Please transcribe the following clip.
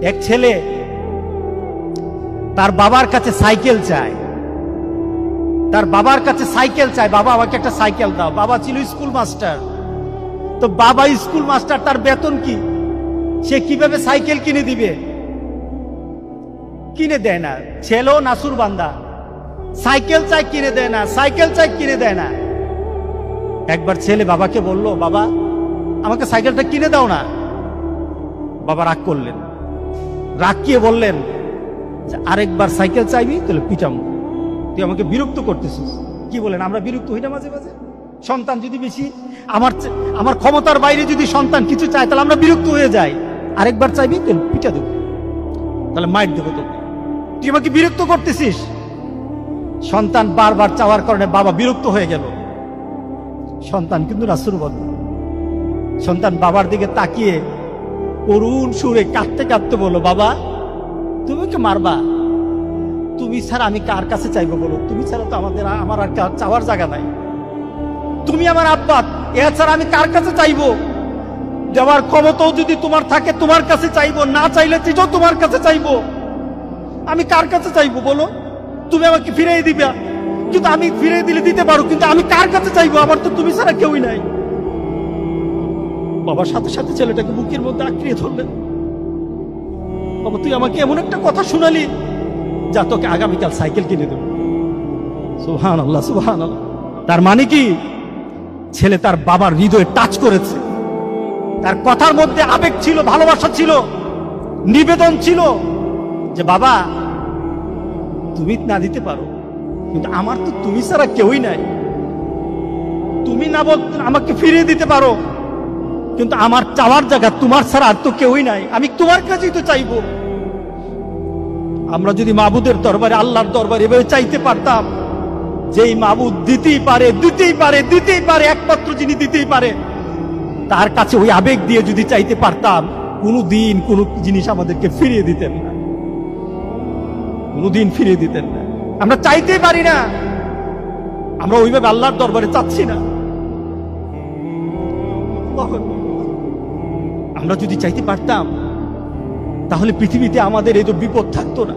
এক ছেলে তার বাবার কাছে সাইকেল চায়, তার বাবার কাছে সাইকেল চায়, বাবা আমাকে একটা সাইকেল দাও। বাবা ছিল স্কুল মাস্টার। তো বাবা স্কুল মাস্টার, তার বেতন কি, সে কিভাবে সাইকেল কিনে দিবে? কিনে দেয় না। ছেলেও নাসুর বান্দা, সাইকেল চাই কিনে দেয় না, সাইকেল চাই কিনে দেয় না। একবার ছেলে বাবাকে বলল, বাবা আমাকে সাইকেলটা কিনে দাও না। বাবা রাগ করলেন, রাগ কিয়ে বললেন, আরেকবার সাইকেল চাইবি তাহলে পিটামো, তুই আমাকে বিরক্ত করতেছিস। কি বলেন, আমরা বিরক্ত হই না মাঝে মাঝে? সন্তান যদি বেশি আমার ক্ষমতার বাইরে যদি সন্তান কিছু চায় তাহলে আমরা বিরক্ত হয়ে যাই। আরেকবার চাইবি তাহলে পিটা দেবো, তাহলে মাইর দেবো তোকে, তুই আমাকে বিরক্ত করতেছিস। সন্তান বারবার চাওয়ার কারণে বাবা বিরক্ত হয়ে গেল। সন্তান কিন্তু নাসুরবন্ধ। সন্তান বাবার দিকে তাকিয়ে করুণ সুরে কাঁদতে কাঁদতে বলল, বাবা তুমি কি মারবা? তুমি ছাড়া আমি কার কাছে চাইবো বলো? তুমি ছাড়া তো আমার আর চাওয়ার জায়গা নাই। তুমি আমার আব্বা, এছাড়া আমি কার কাছে চাইবো? দেওয়ার ক্ষমতাও যদি তোমার থাকে তোমার কাছে চাইবো, না চাইলে সেটাও তোমার কাছে চাইবো। আমি কার কাছে চাইবো বলো? তুমি আমাকে ফিরিয়ে দিবা, কিন্তু আমি ফিরিয়ে দিলে দিতে পারো, কিন্তু আমি কার কাছে চাইবো? আমার তো তুমি ছাড়া কেউই নাই। বাবার সাথে সাথে ছেলেটাকে বুকের মধ্যে আঁকড়িয়ে ধরলেন। বাবা তুই আমাকে এমন একটা কথা শুনালি, যা তোকে আগামীকাল সাইকেল কিনে দেব। সুবহানাল্লাহ, সুবহানাল্লাহ। তার মানে কি, ছেলে তার বাবার হৃদয়ে টাচ করেছে। তার কথার মধ্যে আবেগ ছিল, ভালোবাসা ছিল, নিবেদন ছিল যে বাবা তুমি না দিতে পারো, কিন্তু আমার তো তুমি ছাড়া কেউই নাই। তুমি না বল আমাকে ফিরিয়ে দিতে পারো, কিন্তু আমার চাওয়ার জায়গা তোমার ছাড়া আর তো কেউই নাই, আমি তোমার কাছেই তো চাইবো। আমরা যদি মাবুদের দরবারে, আল্লাহর দরবারে এভাবে চাইতে পারতাম, যেই মাবুদ দিতেই পারে, দিতেই পারে, দিতেই পারে, একমাত্র যিনি দিতেই পারে, তার কাছে ওই আবেগ দিয়ে যদি চাইতে পারতাম, কোনোদিন কোনো জিনিস আমাদেরকে ফিরিয়ে দিতেন না, কোনোদিন ফিরিয়ে দিতেন না। আমরা চাইতেই পারি না, আমরা ওইভাবে আল্লাহর দরবারে চাচ্ছি না। আমরা যদি চাইতে পারতাম তাহলে পৃথিবীতে আমাদের এই তো বিপদ থাকতো না।